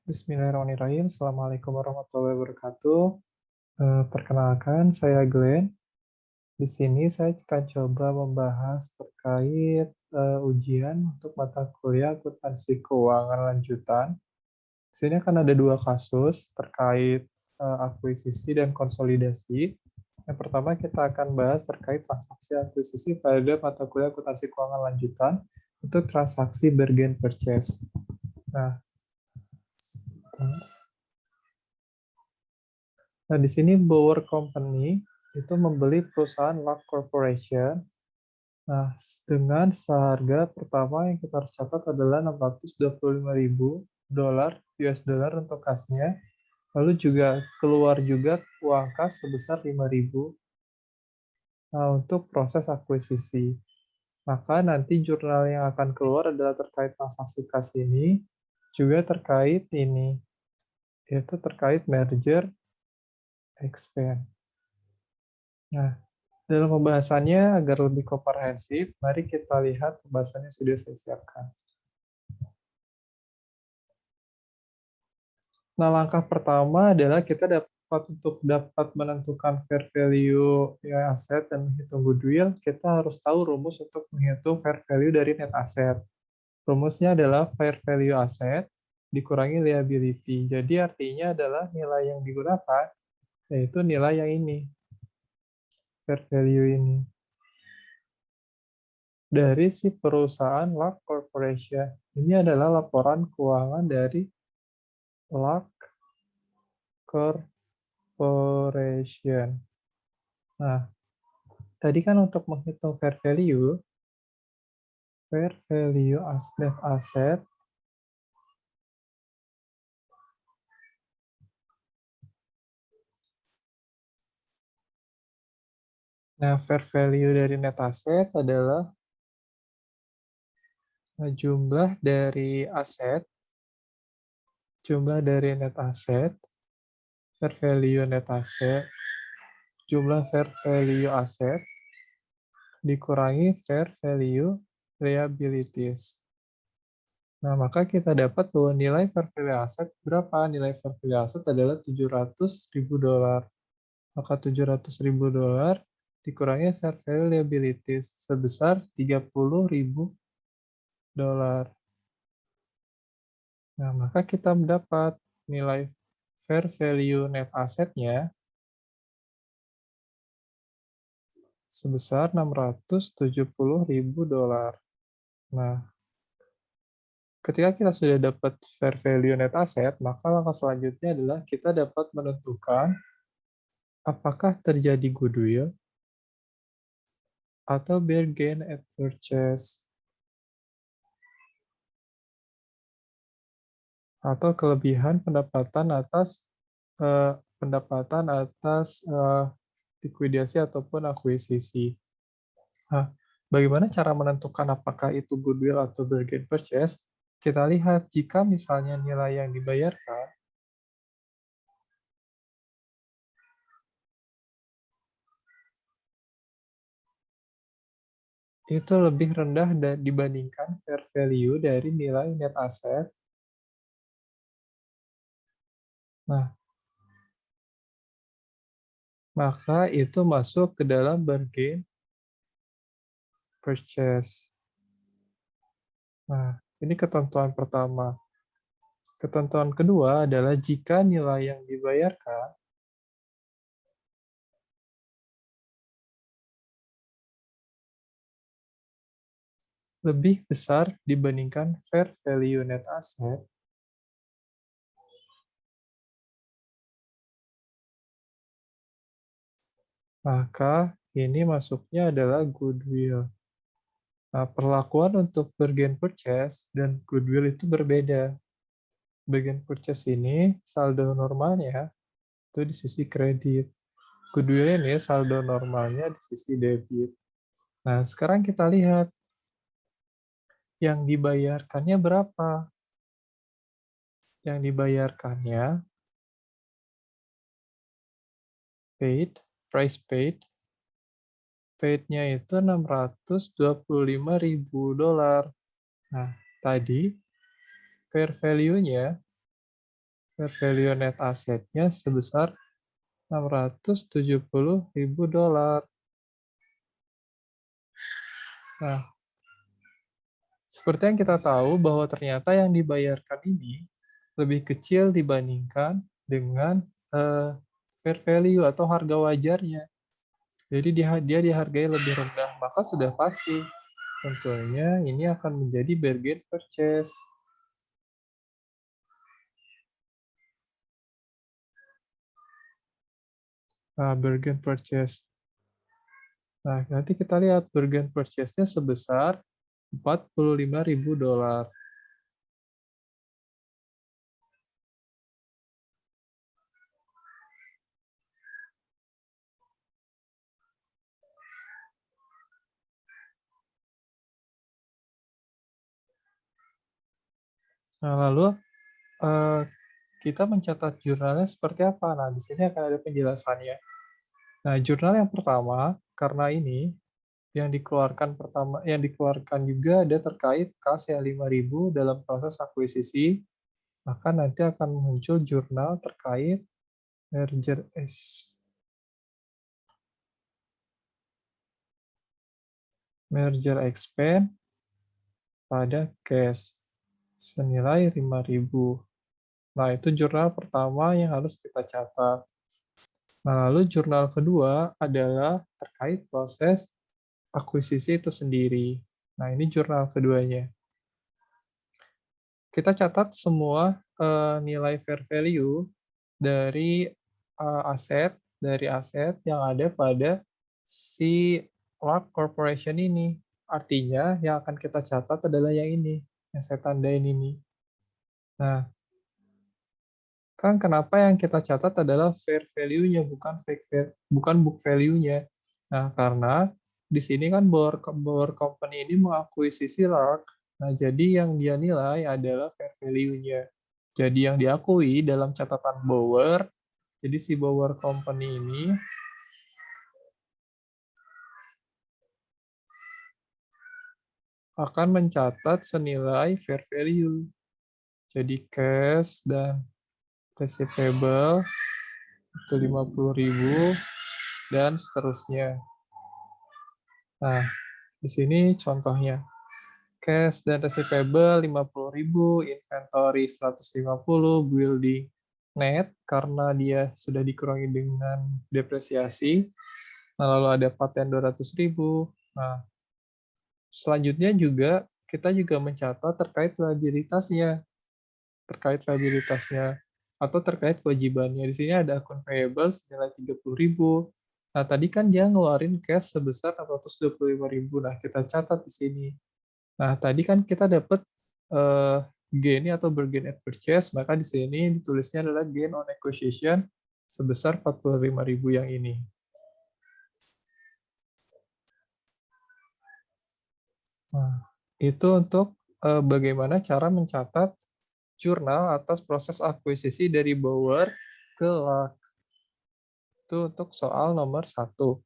Bismillahirrahmanirrahim. Assalamualaikum warahmatullahi wabarakatuh. Perkenalkan, saya Glenn. Di sini saya akan coba membahas terkait ujian untuk mata kuliah akuntansi keuangan lanjutan. Di sini akan ada dua kasus terkait akuisisi dan konsolidasi. Yang pertama kita akan bahas terkait transaksi akuisisi pada mata kuliah akuntansi keuangan lanjutan untuk transaksi bargain purchase. Nah, Nah, di sini Bower Company itu membeli perusahaan Luck Corporation. Nah, dengan seharga pertama yang kita harus catat adalah 625.000 dolar US dollar untuk kasnya. Lalu juga keluar juga uang kas sebesar 5.000 untuk proses akuisisi. Maka nanti jurnal yang akan keluar adalah terkait transaksi kas ini, juga terkait ini, yaitu terkait merger expand. Nah, dalam pembahasannya agar lebih komprehensif, mari kita lihat pembahasannya sudah saya siapkan. Nah, langkah pertama adalah kita dapat menentukan fair value ya, aset dan menghitung goodwill, kita harus tahu rumus untuk menghitung fair value dari net asset. Rumusnya adalah fair value aset dikurangi liability. Jadi artinya adalah nilai yang digunakan, yaitu nilai yang ini, fair value ini. Dari si perusahaan Luck Corporation. Ini adalah laporan keuangan dari Luck Corporation. Nah, tadi kan untuk menghitung fair value net asset, nah fair value dari net asset adalah jumlah dari aset, jumlah dari net asset, fair value net asset, jumlah fair value aset, dikurangi fair value liabilities. Nah, maka kita dapat bahwa nilai fair value aset berapa? Nilai fair value aset adalah 700.000 dolar. Maka 700.000 dolar dikurangi fair value liabilities sebesar 30.000 dolar. Nah, maka kita mendapat nilai fair value net asetnya sebesar 670.000 dolar. Nah, ketika kita sudah dapat fair value net asset, maka langkah selanjutnya adalah kita dapat menentukan apakah terjadi goodwill atau bargain at purchase atau kelebihan pendapatan atas likuidasi ataupun akuisisi. Nah, bagaimana cara menentukan apakah itu goodwill atau bargain purchase? Kita lihat jika misalnya nilai yang dibayarkan itu lebih rendah dibandingkan fair value dari nilai net asset. Nah, maka itu masuk ke dalam bargain purchase. Nah, ini ketentuan pertama. Ketentuan kedua adalah jika nilai yang dibayarkan lebih besar dibandingkan fair value net asset, maka ini masuknya adalah goodwill. Nah, perlakuan untuk bargain purchase dan goodwill itu berbeda. Bargain purchase ini saldo normalnya itu di sisi kredit. Goodwill ini saldo normalnya di sisi debit. Nah, sekarang kita lihat yang dibayarkannya berapa. Yang dibayarkannya price paid-nya itu 625.000 dolar. Nah, tadi fair value-nya Fair value net asetnya sebesar $670.000. Nah, seperti yang kita tahu bahwa ternyata yang dibayarkan ini lebih kecil dibandingkan dengan fair value atau harga wajarnya. Jadi dia dihargai lebih rendah, maka sudah pasti tentunya ini akan menjadi bargain purchase. Nah, bargain purchase. Nah, nanti kita lihat bargain purchase-nya sebesar $45.000. Nah, lalu eh, kita mencatat jurnalnya seperti apa? Nah, di sini akan ada penjelasannya. Nah, jurnal yang pertama, karena ini yang dikeluarkan juga ada terkait kas ya 5.000 dalam proses akuisisi, maka nanti akan muncul jurnal terkait merger expense pada cash senilai 5.000. Nah, itu jurnal pertama yang harus kita catat. Nah, lalu jurnal kedua adalah terkait proses akuisisi itu sendiri. Nah, ini jurnal keduanya. Kita catat semua nilai fair value dari aset yang ada pada si Lark Corporation ini. Artinya yang akan kita catat adalah yang ini, yang saya tandain ini. Nah, kan kenapa yang kita catat adalah fair value-nya, bukan book value-nya. Nah, karena di sini kan Bower Company ini mengakuisisi Lark. Nah, jadi yang dia nilai adalah fair value-nya. Jadi yang diakui dalam catatan Bower, jadi si Bower Company ini akan mencatat senilai fair value. Jadi cash dan receivable itu 50.000 dan seterusnya. Nah, di sini contohnya. Cash dan receivable 50.000, inventory 150, building net karena dia sudah dikurangi dengan depresiasi. Nah, lalu ada paten 200.000. Nah, selanjutnya juga kita juga mencatat terkait liabilitasnya atau terkait kewajibannya. Di sini ada akun payable senilai 30.000. Nah, tadi kan dia ngeluarin cash sebesar 625.000. Nah, kita catat di sini. Nah, tadi kan kita dapat gain atau bargain at purchase, maka di sini ditulisnya adalah gain on acquisition sebesar 45.000 yang ini. Nah, itu untuk bagaimana cara mencatat jurnal atas proses akuisisi dari Bower ke Lark. Itu untuk soal nomor 1.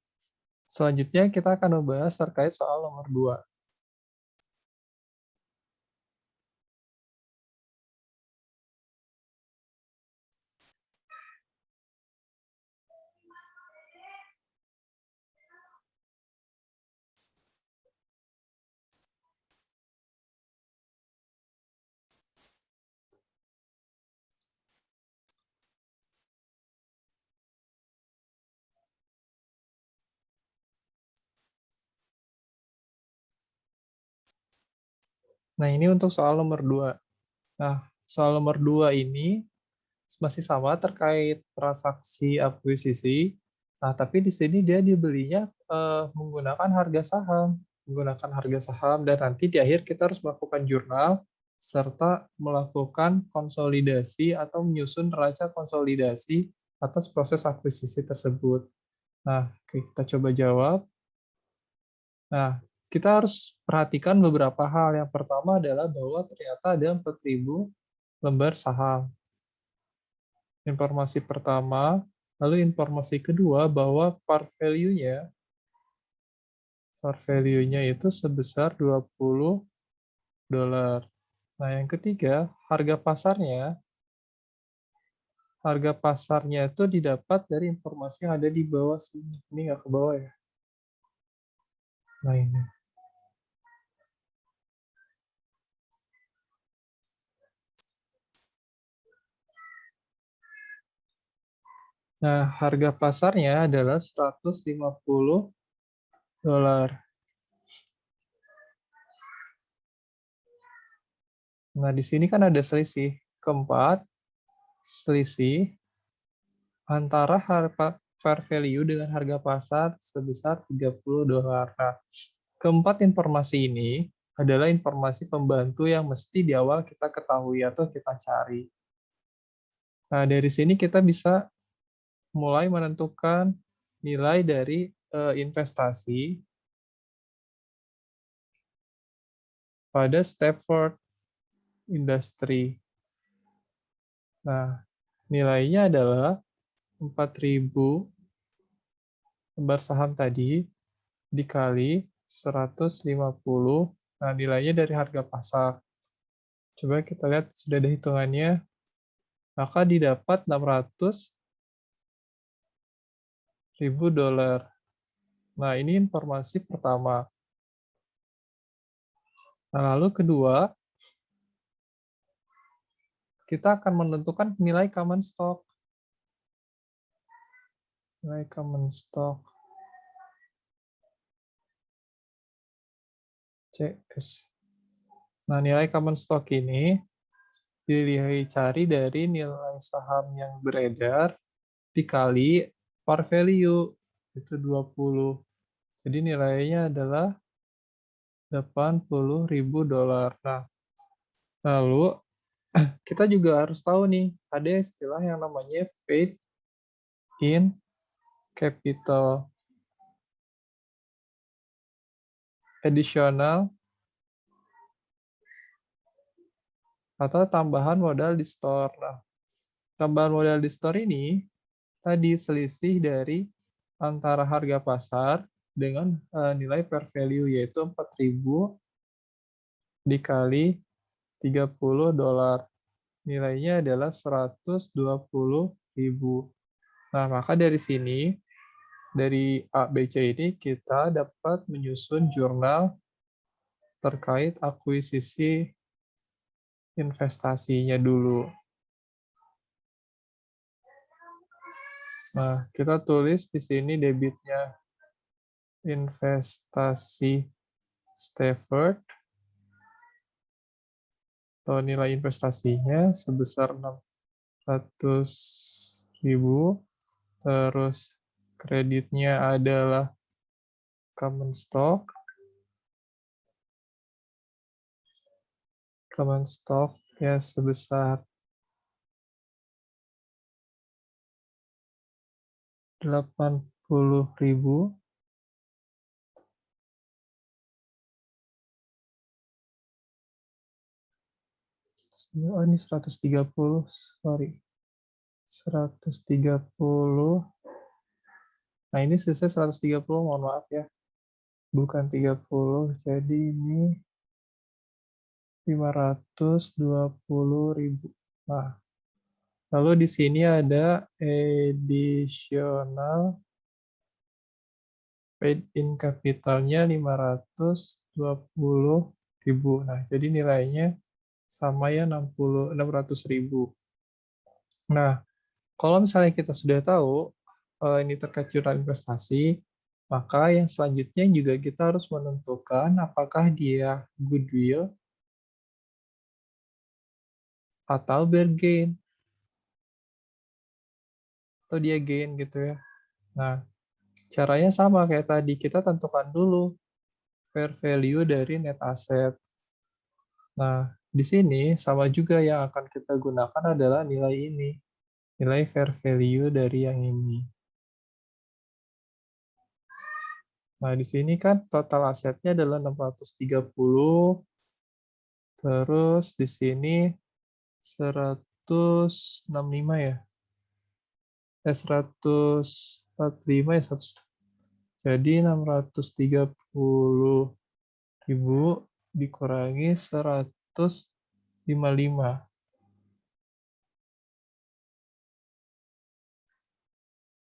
Selanjutnya kita akan membahas terkait soal nomor 2. Nah, ini untuk soal nomor 2. Nah, soal nomor 2 ini masih sama terkait transaksi akuisisi. Nah, tapi di sini dia dibelinya menggunakan harga saham, dan nanti di akhir kita harus melakukan jurnal serta melakukan konsolidasi atau menyusun neraca konsolidasi atas proses akuisisi tersebut. Nah, kita coba jawab. Nah, kita harus perhatikan beberapa hal. Yang pertama adalah bahwa ternyata ada 4.000 lembar saham. Informasi pertama, lalu informasi kedua bahwa par value-nya itu sebesar $20. Nah, yang ketiga, harga pasarnya harga pasarnya itu didapat dari informasi yang ada di bawah sini. Ini nggak ke bawah ya. Nah ini. Nah, harga pasarnya adalah 150 dolar. Nah, di sini kan ada selisih. Keempat, selisih antara harga fair value dengan harga pasar sebesar 30 dolar. Nah, keempat informasi ini adalah informasi pembantu yang mesti di awal kita ketahui atau kita cari. Nah, dari sini kita bisa mulai menentukan nilai dari investasi pada Stafford Industry. Nah, nilainya adalah 4.000 lembar saham tadi dikali 150. Nah, nilainya dari harga pasar. Coba kita lihat sudah ada hitungannya. Maka didapat 600.000 dolar. Nah, ini informasi pertama. Nah, lalu kedua, kita akan menentukan nilai common stock. Nilai common stock. CS. Nah, nilai common stock ini cari dari nilai saham yang beredar dikali par value, itu 20. Jadi nilainya adalah 80.000 dolar. Nah, lalu kita juga harus tahu nih, ada istilah yang namanya paid in capital. Additional atau tambahan modal di store. Nah, tambahan modal di store ini tadi selisih dari antara harga pasar dengan nilai per value, yaitu 4.000 dikali 30 dolar. Nilainya adalah 120.000. Nah, maka dari sini, dari A, B, C ini kita dapat menyusun jurnal terkait akuisisi investasinya dulu. Nah, kita tulis di sini debitnya investasi Stafford atau nilai investasinya sebesar 600.000, terus kreditnya adalah common stock ya sebesar 80.000. Oh, ini 130, sorry. 130. Nah, ini selesai 130, mohon maaf ya. Bukan 30, jadi ini 520.000. Nah, lalu di sini ada additional paid in capitalnya 520.000. Nah, jadi nilainya sama ya 600.000. Nah, kalau misalnya kita sudah tahu ini terkait jurnal investasi, maka yang selanjutnya juga kita harus menentukan apakah dia goodwill atau bargain, atau dia gain gitu ya. Nah, caranya sama kayak tadi, kita tentukan dulu fair value dari net asset. Nah, di sini sama juga yang akan kita gunakan adalah nilai ini, nilai fair value dari yang ini. Nah, di sini kan total asetnya adalah 630, terus di sini 165 ya. 145 ya, 100. Jadi 630.000 dikurangi 155.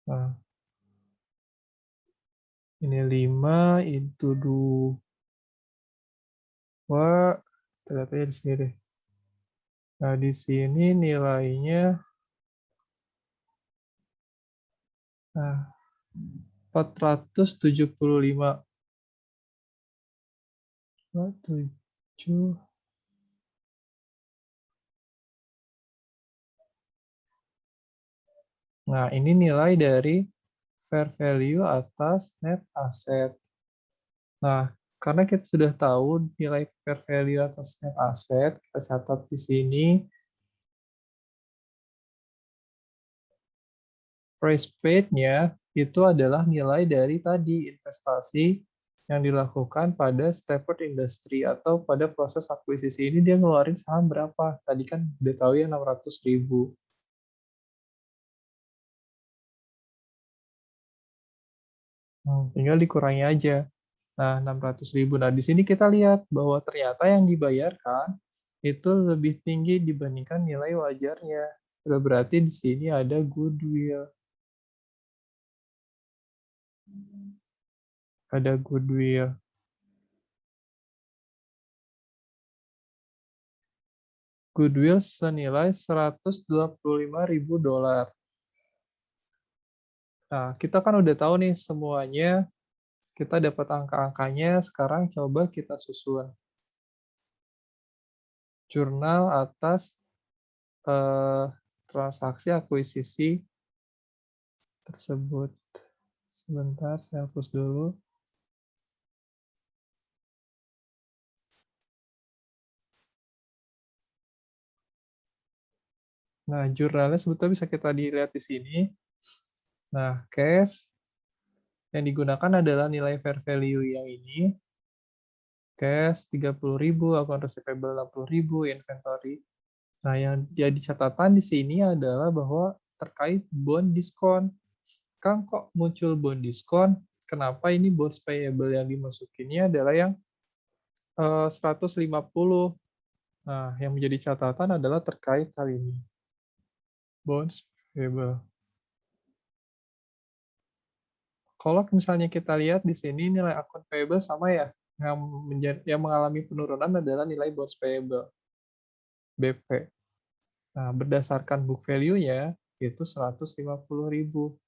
Nah, ini 5 into 2. Kita lihat aja di sini deh. Nah, di sini nilainya 475. 7. Nah, ini nilai dari fair value atas net asset. Nah, karena kita sudah tahu nilai fair value atas net asset, kita catat di sini. Price paid-nya itu adalah nilai dari tadi investasi yang dilakukan pada Stafford Industry atau pada proses akuisisi ini dia ngeluarin saham berapa? Tadi kan udah tahu ya 600.000. Tinggal dikurangi aja. Nah, 600.000. Nah, di sini kita lihat bahwa ternyata yang dibayarkan itu lebih tinggi dibandingkan nilai wajarnya. Berarti di sini ada goodwill. Ada goodwill. Goodwill senilai $125.000. Nah, kita kan udah tahu nih semuanya, kita dapat angka-angkanya, sekarang coba kita susun. Jurnal atas transaksi akuisisi tersebut. Sebentar, saya hapus dulu. Nah, jurnalnya sebetulnya bisa kita dilihat di sini. Nah, cash yang digunakan adalah nilai fair value yang ini. Cash 30.000, account receivable 60.000, inventory. Nah, yang jadi catatan di sini adalah bahwa terkait bond diskon. Kang, kok muncul bond diskon? Kenapa ini bonds payable yang dimasukinnya adalah yang 150? Nah, yang menjadi catatan adalah terkait hal ini. Bonds payable. Kalau misalnya kita lihat di sini nilai akun payable sama ya, yang mengalami penurunan adalah nilai bonds payable, BP. Nah, berdasarkan book value-nya itu 150.000,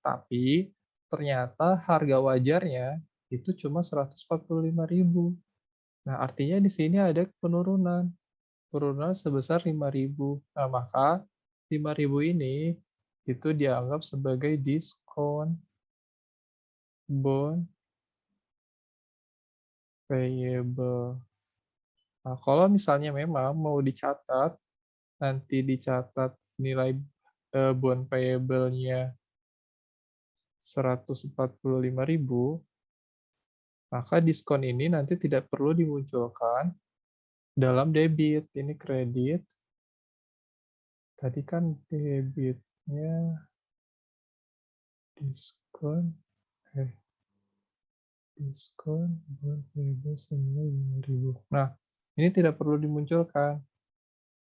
tapi ternyata harga wajarnya itu cuma 145.000. Nah, artinya di sini ada penurunan sebesar 5.000. Nah, maka 5.000 ini itu dianggap sebagai diskon bond payable. Nah, kalau misalnya memang mau dicatat, nanti dicatat nilai bond payable-nya 145.000, maka diskon ini nanti tidak perlu dimunculkan dalam debit. Ini kredit. Tadi kan debitnya diskon. Diskon bond payable senilai 5.000. Nah, ini tidak perlu dimunculkan.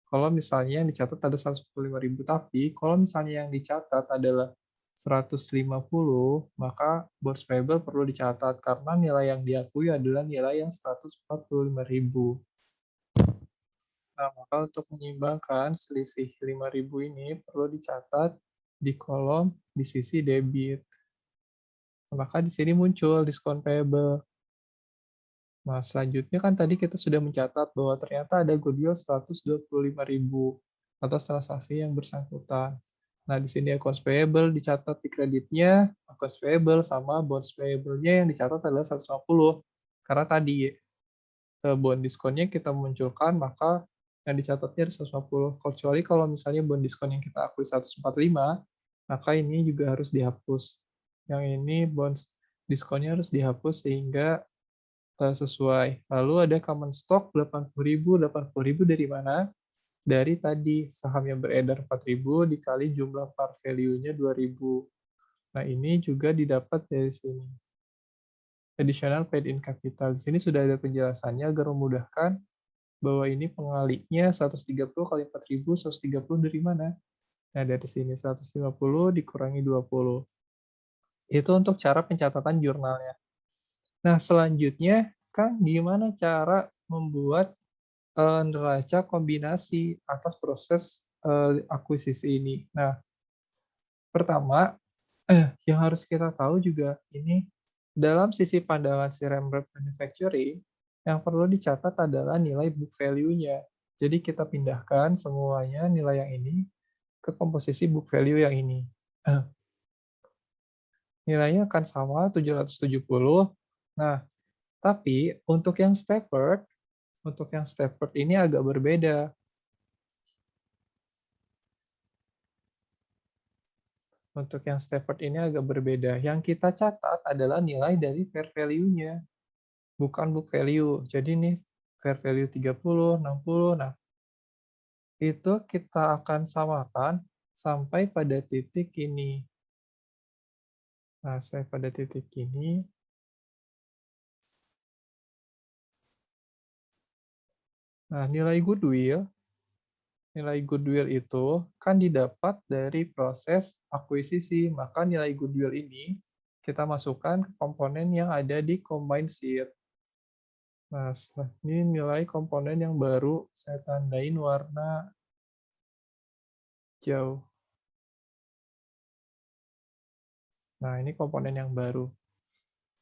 Kalau misalnya yang dicatat ada 145.000, tapi kalau misalnya yang dicatat adalah 150, maka bonds payable perlu dicatat karena nilai yang diakui adalah nilai yang 145.000. Nah, maka untuk menyeimbangkan selisih 5.000 ini perlu dicatat di kolom di sisi debit. Maka di sini muncul diskon payable. Nah, selanjutnya kan tadi kita sudah mencatat bahwa ternyata ada goodwill 125.000 atas transaksi yang bersangkutan. Nah, di sini accounts payable dicatat di kreditnya, accounts payable sama bonds payable-nya yang dicatat adalah 150. Karena tadi bond diskonnya kita munculkan, maka yang dicatatnya ada 150. Kecuali kalau misalnya bond diskon yang kita akui 145, maka ini juga harus dihapus. Yang ini bonds diskonnya harus dihapus sehingga sesuai. Lalu ada common stock 80.000. 80.000 dari mana? Dari tadi saham yang beredar 4.000 dikali jumlah par value-nya 2.000. Nah, ini juga didapat dari sini. Additional paid in capital. Di sini sudah ada penjelasannya agar memudahkan bahwa ini pengalinya 130 kali 4.000, 130 dari mana? Nah, dari sini 150 dikurangi 20. Itu untuk cara pencatatan jurnalnya. Nah, selanjutnya, Kang, gimana cara membuat neraca kombinasi atas proses akuisisi ini? Nah, pertama, yang harus kita tahu juga ini dalam sisi pandangan si Rembrandt Manufacturing, yang perlu dicatat adalah nilai book value-nya. Jadi kita pindahkan semuanya nilai yang ini ke komposisi book value yang ini. Nilainya akan sama 770. Nah, tapi untuk yang Stafford ini agak berbeda. Untuk yang Stafford ini agak berbeda. Yang kita catat adalah nilai dari fair value-nya, bukan book value. Jadi ini fair value 30, 60. Nah, itu kita akan samakan sampai pada titik ini. Nah, sampai pada titik ini. Nah, nilai goodwill itu kan didapat dari proses akuisisi. Maka nilai goodwill ini kita masukkan ke komponen yang ada di combined sheet. Nah, ini nilai komponen yang baru, saya tandain warna hijau. Nah, ini komponen yang baru.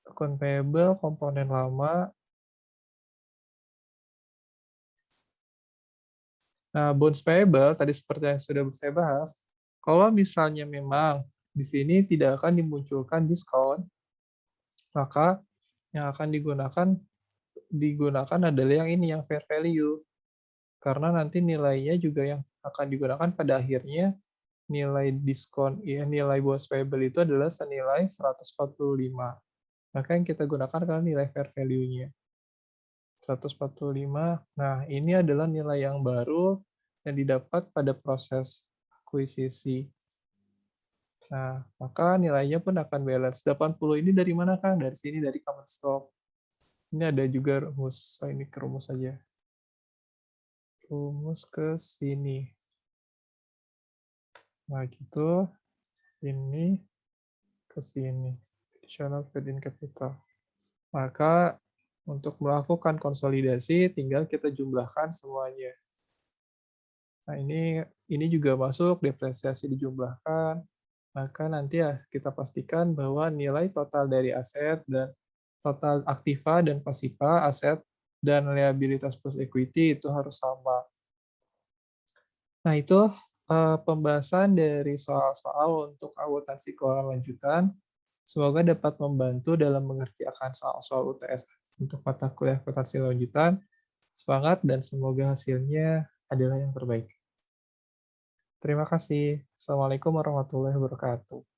Account payable, komponen lama. Nah, bonds payable, tadi seperti yang sudah saya bahas, kalau misalnya memang di sini tidak akan dimunculkan diskon, maka yang akan digunakan adalah yang ini, yang fair value. Karena nanti nilainya juga yang akan digunakan pada akhirnya nilai diskon, ya, nilai bonds payable itu adalah senilai 145. Maka yang kita gunakan adalah nilai fair value-nya. 145. Nah, ini adalah nilai yang baru yang didapat pada proses akuisisi. Nah, maka nilainya pun akan balance. 80 ini dari mana, Kang? Dari sini, dari common stock. Ini ada juga rumus. Ini ke rumus saja. Rumus ke sini. Nah, gitu. Ini ke sini. Additional paid-in capital. Maka untuk melakukan konsolidasi, tinggal kita jumlahkan semuanya. Nah, ini juga masuk depresiasi dijumlahkan. Maka nanti ya kita pastikan bahwa nilai total dari aset dan total aktiva dan pasiva, aset dan liabilitas plus equity itu harus sama. Nah, itu pembahasan dari soal-soal untuk akuntansi keuangan lanjutan. Semoga dapat membantu dalam mengerti akan soal-soal UTS untuk mata kuliah akuntansi lanjutan. Semangat dan semoga hasilnya adalah yang terbaik. Terima kasih. Assalamualaikum warahmatullahi wabarakatuh.